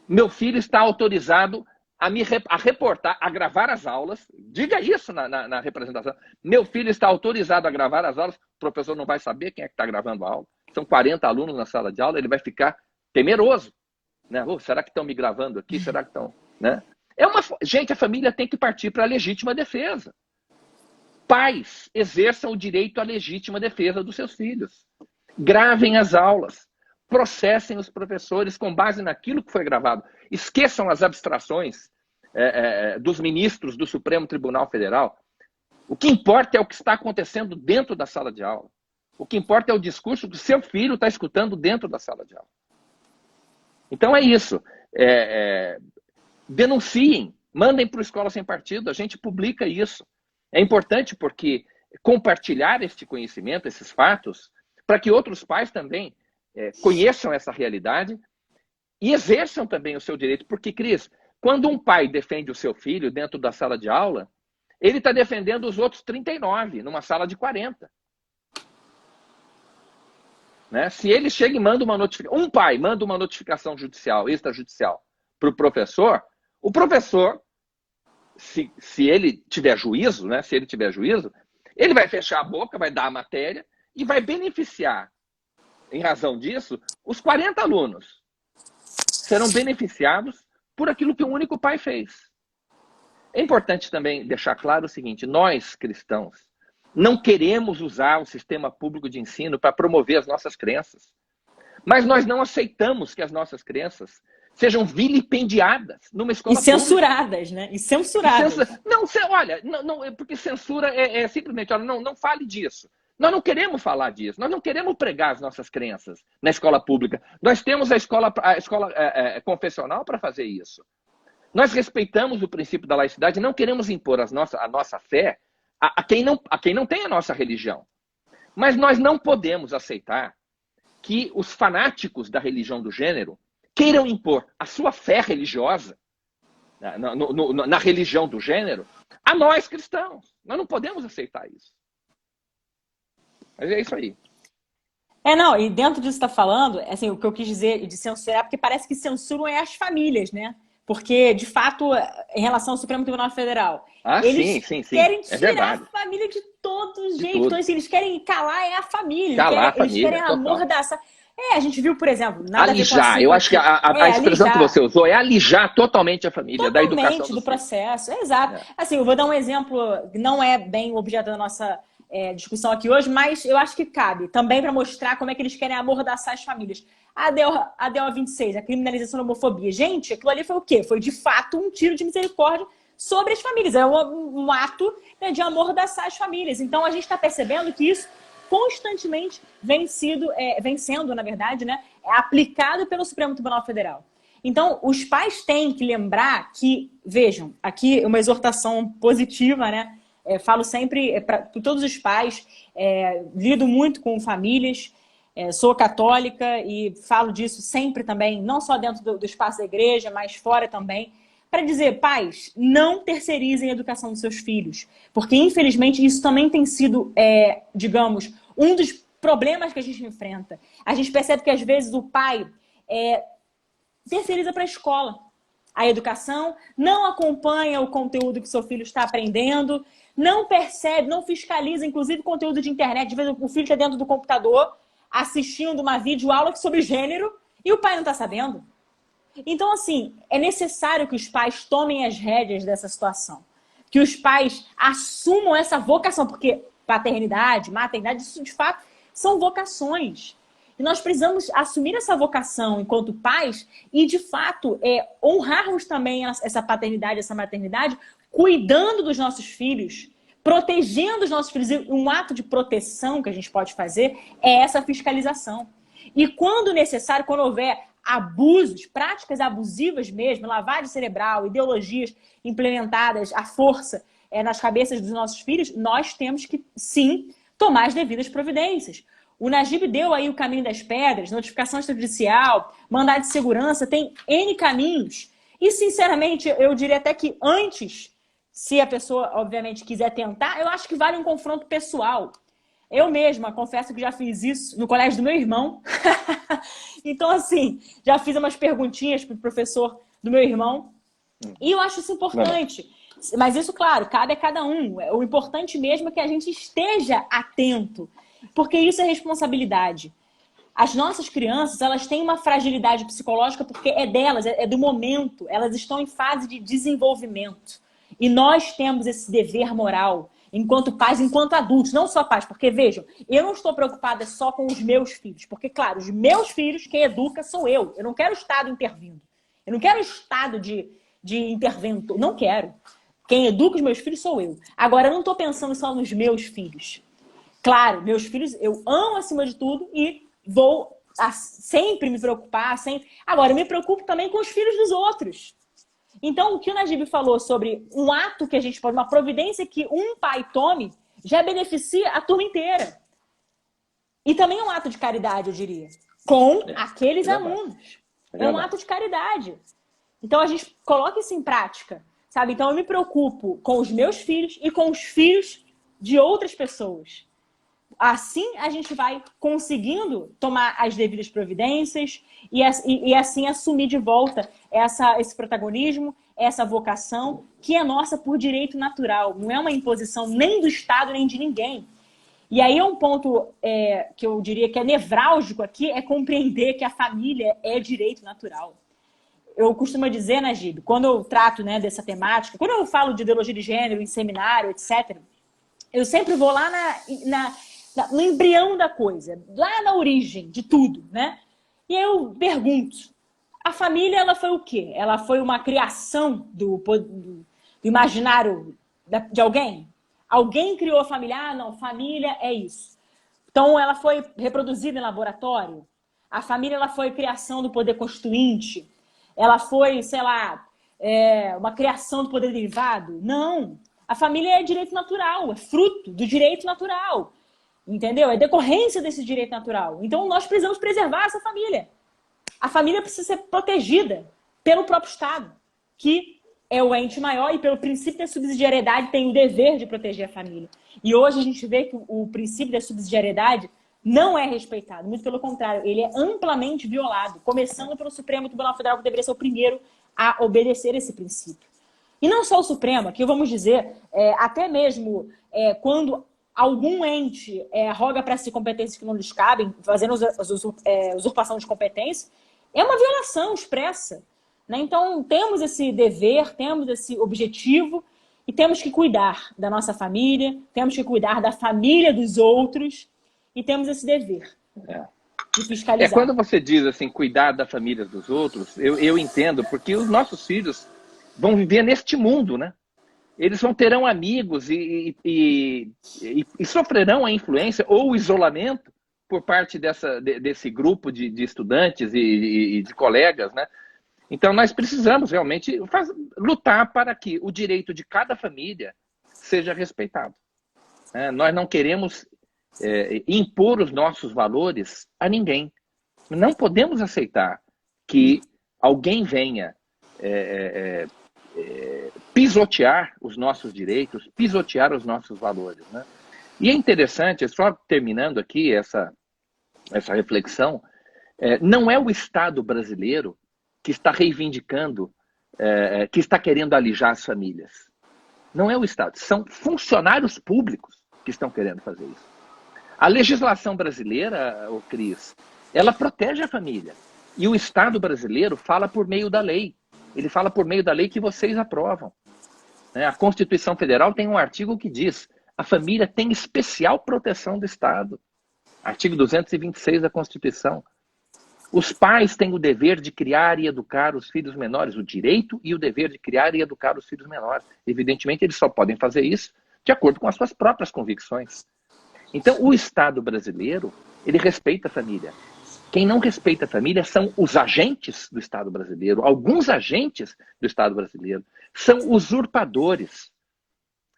Speaker 2: Meu filho está autorizado a reportar, a gravar as aulas. Diga isso na representação. Meu filho está autorizado a gravar as aulas. O professor não vai saber quem é que está gravando a aula. São 40 alunos na sala de aula, ele vai ficar temeroso. Né? Oh, será que estão me gravando aqui? Será que estão... Né? Gente, a família tem que partir para a legítima defesa. Pais exerçam o direito à legítima defesa dos seus filhos. Gravem as aulas. Processem os professores com base naquilo que foi gravado. Esqueçam as abstrações dos ministros do Supremo Tribunal Federal. O que importa é o que está acontecendo dentro da sala de aula. O que importa é o discurso que o seu filho está escutando dentro da sala de aula. Então é isso. Denunciem, mandem para o Escola Sem Partido, a gente publica isso. É importante porque compartilhar este conhecimento, esses fatos, para que outros pais também conheçam essa realidade e exerçam também o seu direito. Porque, Cris, quando um pai defende o seu filho dentro da sala de aula, ele está defendendo os outros 39 numa sala de 40. Né? Se ele chega e manda uma notificação, um pai manda uma notificação judicial, extrajudicial, para o professor, se ele tiver juízo, né? Se ele tiver juízo, ele vai fechar a boca, vai dar a matéria e vai beneficiar, em razão disso, os 40 alunos serão beneficiados por aquilo que um único pai fez. É importante também deixar claro o seguinte, nós, cristãos, não queremos usar o sistema público de ensino para promover as nossas crenças. Mas nós não aceitamos que as nossas crenças sejam vilipendiadas numa escola pública.
Speaker 1: E censuradas, né? E censuradas.
Speaker 2: Não, olha, porque censura é simplesmente, olha, não fale disso. Nós não queremos falar disso, nós não queremos pregar as nossas crenças na escola pública. Nós temos a escola confessional para fazer isso. Nós respeitamos o princípio da laicidade e não queremos impor a nossa fé a quem não tem a nossa religião. Mas nós não podemos aceitar que os fanáticos da religião do gênero queiram impor a sua fé religiosa na religião do gênero a nós cristãos. Nós não podemos aceitar isso. Mas é isso aí.
Speaker 1: Não, e dentro disso que você está falando, assim, o que eu quis dizer de censurar, porque parece que censuram as famílias, né? Porque, de fato, em relação ao Supremo Tribunal Federal, eles
Speaker 2: sim.
Speaker 1: querem tirar a família de todo jeito. Então, assim, eles querem calar a família. Eles querem amordaçar. A gente viu, por exemplo...
Speaker 2: Alijar. Eu acho que a expressão que você usou é alijar totalmente a família da educação
Speaker 1: do processo. Exato. Assim, eu vou dar um exemplo, não é bem o objeto da nossa discussão aqui hoje, mas eu acho que cabe também para mostrar como é que eles querem amordaçar as famílias. A DO 26, a criminalização da homofobia. Gente, aquilo ali foi o quê? Foi, de fato, um tiro de misericórdia sobre as famílias. É um ato, né, de amordaçar as famílias. Então, a gente está percebendo que isso constantemente vem sendo, na verdade, né, aplicado pelo Supremo Tribunal Federal. Então, os pais têm que lembrar que, vejam, aqui uma exortação positiva, né? Falo sempre para todos os pais, lido muito com famílias, sou católica e falo disso sempre também, não só dentro do espaço da igreja, mas fora também, para dizer, pais, não terceirizem a educação dos seus filhos, porque infelizmente isso também tem sido, digamos, um dos problemas que a gente enfrenta. A gente percebe que às vezes o pai terceiriza para a escola a educação, não acompanha o conteúdo que seu filho está aprendendo, não percebe, não fiscaliza, inclusive, conteúdo de internet. Às vezes o filho está dentro do computador assistindo uma videoaula sobre gênero e o pai não está sabendo. Então, assim, é necessário que os pais tomem as rédeas dessa situação. Que os pais assumam essa vocação, porque paternidade, maternidade, isso de fato são vocações. E nós precisamos assumir essa vocação enquanto pais e, de fato, honrarmos também essa paternidade, essa maternidade, cuidando dos nossos filhos, protegendo os nossos filhos. E um ato de proteção que a gente pode fazer é essa fiscalização. E quando necessário, quando houver abusos, práticas abusivas mesmo, lavagem cerebral, ideologias implementadas à força nas cabeças dos nossos filhos, nós temos que, sim, tomar as devidas providências. O Najib deu aí o caminho das pedras, notificação extrajudicial, mandado de segurança, tem N caminhos. E, sinceramente, eu diria até que antes, se a pessoa, obviamente, quiser tentar, eu acho que vale um confronto pessoal. Eu mesma, confesso que já fiz isso no colégio do meu irmão. Então, assim, já fiz umas perguntinhas para o professor do meu irmão. E eu acho isso importante. Mas isso, claro, cabe a cada um. O importante mesmo é que a gente esteja atento. Porque isso é responsabilidade. As nossas crianças, elas têm uma fragilidade psicológica porque é delas, é do momento. Elas estão em fase de desenvolvimento. E nós temos esse dever moral, enquanto pais, enquanto adultos, não só pais. Porque, vejam, eu não estou preocupada só com os meus filhos. Porque, claro, os meus filhos, quem educa sou eu. Eu não quero o Estado intervindo. Eu não quero o Estado de intervento. Não quero. Quem educa os meus filhos sou eu. Agora, eu não estou pensando só nos meus filhos. Claro, meus filhos eu amo acima de tudo e vou sempre me preocupar. Sempre. Agora, eu me preocupo também com os filhos dos outros. Então, o que o Najib falou sobre um ato que a gente pode, uma providência que um pai tome, já beneficia a turma inteira. E também é um ato de caridade, eu diria, com aqueles alunos. É um ato de caridade. Então, a gente coloca isso em prática, sabe? Então, eu me preocupo com os meus filhos e com os filhos de outras pessoas. Assim, a gente vai conseguindo tomar as devidas providências e assim assumir de volta esse protagonismo, essa vocação que é nossa por direito natural. Não é uma imposição nem do Estado, nem de ninguém. E aí é um ponto que eu diria que é nevrálgico aqui, é compreender que a família é direito natural. Eu costumo dizer, Najib, quando eu trato, né, dessa temática, quando eu falo de ideologia de gênero em seminário, etc., eu sempre vou lá no embrião da coisa, lá na origem de tudo, né? E eu pergunto, a família, ela foi o quê? Ela foi uma criação do imaginário de alguém? Alguém criou a família? Ah, não, família é isso. Então, ela foi reproduzida em laboratório? A família, ela foi criação do poder constituinte? Ela foi, sei lá, uma criação do poder derivado? Não. A família é direito natural, é fruto do direito natural. Entendeu? É decorrência desse direito natural. Então, nós precisamos preservar essa família. A família precisa ser protegida pelo próprio Estado, que é o ente maior e, pelo princípio da subsidiariedade, tem o dever de proteger a família. E hoje a gente vê que o princípio da subsidiariedade não é respeitado. Muito pelo contrário, ele é amplamente violado, começando pelo Supremo Tribunal Federal, que deveria ser o primeiro a obedecer esse princípio. E não só o Supremo, aqui vamos dizer, até mesmo quando algum ente roga para si competências que não lhes cabem, fazendo usurpação de competência, é uma violação expressa. Né? Então, temos esse dever, temos esse objetivo e temos que cuidar da nossa família, temos que cuidar da família dos outros e temos esse dever de fiscalizar.
Speaker 2: Quando você diz assim, cuidar da família dos outros, eu entendo, porque os nossos filhos vão viver neste mundo, né? Eles terão amigos e sofrerão a influência ou o isolamento por parte desse grupo de estudantes e de colegas, né? Então, nós precisamos realmente lutar para que o direito de cada família seja respeitado. Nós não queremos impor os nossos valores a ninguém. Não podemos aceitar que alguém venha pisotear os nossos direitos, pisotear os nossos valores, né? E é interessante, só terminando aqui essa reflexão, não é o Estado brasileiro que está reivindicando, que está querendo alijar as famílias. Não é o Estado, são funcionários públicos que estão querendo fazer isso. A legislação brasileira, Cris, ela protege a família. E o Estado brasileiro fala por meio da lei. Ele fala por meio da lei que vocês aprovam. A Constituição Federal tem um artigo que diz: a família tem especial proteção do Estado. Artigo 226 da Constituição. Os pais têm o dever de criar e educar os filhos menores, o direito e o dever de criar e educar os filhos menores. Evidentemente, eles só podem fazer isso de acordo com as suas próprias convicções. Então, o Estado brasileiro, ele respeita a família. Quem não respeita a família são os agentes do Estado brasileiro. Alguns agentes do Estado brasileiro são usurpadores.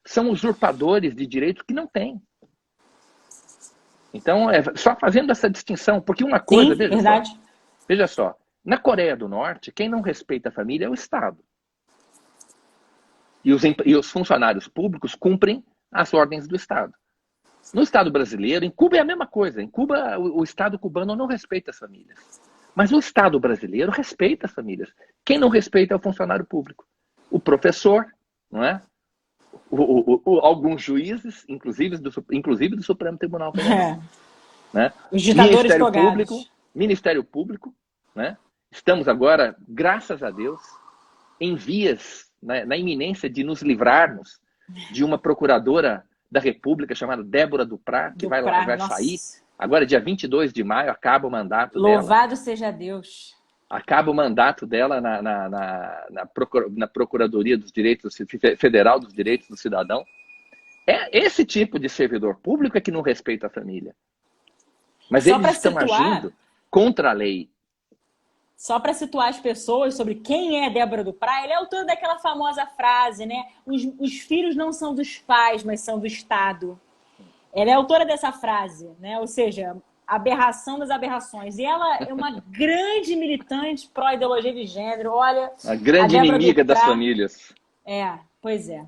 Speaker 2: São usurpadores de direitos que não têm. Então, só fazendo essa distinção, porque uma coisa,
Speaker 1: Sim, verdade.
Speaker 2: Veja só, na Coreia do Norte, quem não respeita a família é o Estado. E os funcionários públicos cumprem as ordens do Estado. No Estado brasileiro, em Cuba é a mesma coisa. Em Cuba, o Estado cubano não respeita as famílias. Mas o Estado brasileiro respeita as famílias. Quem não respeita é o funcionário público. O professor, não é? Alguns juízes, inclusive do Supremo Tribunal Federal. Né?
Speaker 1: Os ditadores
Speaker 2: Ministério Público, né? Estamos agora, graças a Deus, em vias, né, na iminência de nos livrarmos de uma procuradora da República chamada Débora Duprá, que vai sair. Agora, dia 22 de maio, acaba o mandato dela.
Speaker 1: Louvado seja Deus.
Speaker 2: Acaba o mandato dela na Procuradoria dos Direitos Federal dos Direitos do Cidadão. É esse tipo de servidor público é que não respeita a família. Mas eles estão agindo contra a lei.
Speaker 1: Só para situar as pessoas sobre quem é Débora Duprá, ele é autor daquela famosa frase, né? Os filhos não são dos pais, mas são do Estado. Ela é autora dessa frase, né? Ou seja, aberração das aberrações. E ela é uma grande militante pró-ideologia de gênero. Olha,
Speaker 2: a grande inimiga das famílias.
Speaker 1: Pois é.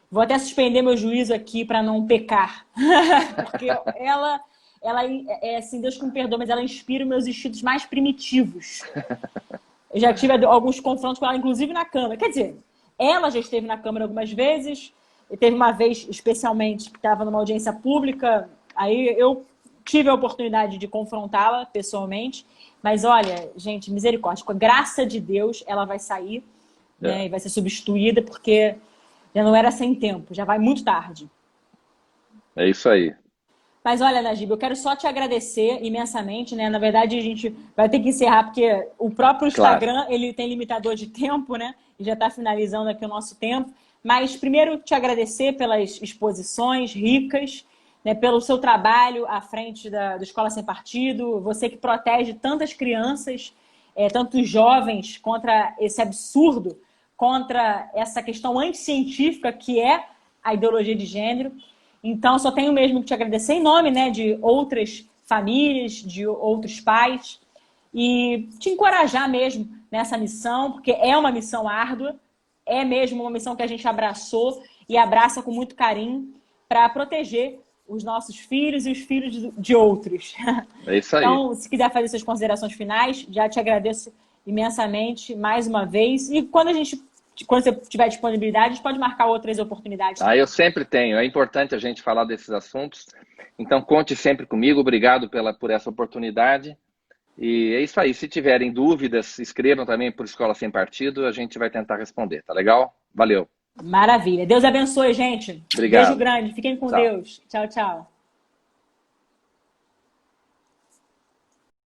Speaker 1: Vou até suspender meu juízo aqui para não pecar. Porque ela assim, Deus que me perdoa, mas ela inspira os meus instintos mais primitivos. Eu já tive alguns confrontos com ela, inclusive na Câmara. Quer dizer, ela já esteve na Câmara algumas vezes. E teve uma vez, especialmente, que estava numa audiência pública. Aí eu tive a oportunidade de confrontá-la pessoalmente. Mas olha, gente, misericórdia. Com a graça de Deus, ela vai sair, né, e vai ser substituída, porque já não era sem tempo. Já vai muito tarde.
Speaker 2: É isso aí.
Speaker 1: Mas olha, Najib, eu quero só te agradecer imensamente, né? Na verdade, a gente vai ter que encerrar, porque o próprio Instagram, ele tem limitador de tempo, né? E já está finalizando aqui o nosso tempo. Mas primeiro te agradecer pelas exposições ricas, né? Pelo seu trabalho à frente da Escola Sem Partido, você que protege tantas crianças, tantos jovens contra esse absurdo, contra essa questão anticientífica que é a ideologia de gênero. Então, só tenho mesmo que te agradecer em nome, né, de outras famílias, de outros pais, e te encorajar mesmo nessa missão, porque é uma missão árdua, é mesmo uma missão que a gente abraçou e abraça com muito carinho para proteger os nossos filhos e os filhos de outros.
Speaker 2: É isso aí.
Speaker 1: Então, se quiser fazer suas considerações finais, já te agradeço imensamente mais uma vez. E quando você tiver disponibilidade, a gente pode marcar outras oportunidades.
Speaker 2: Eu sempre tenho. É importante a gente falar desses assuntos. Então, conte sempre comigo. Obrigado por essa oportunidade. E é isso aí. Se tiverem dúvidas, escrevam também por Escola Sem Partido. A gente vai tentar responder. Tá legal? Valeu.
Speaker 1: Maravilha. Deus abençoe, gente.
Speaker 2: Obrigado.
Speaker 1: Beijo grande. Fiquem com Deus. Tchau, tchau.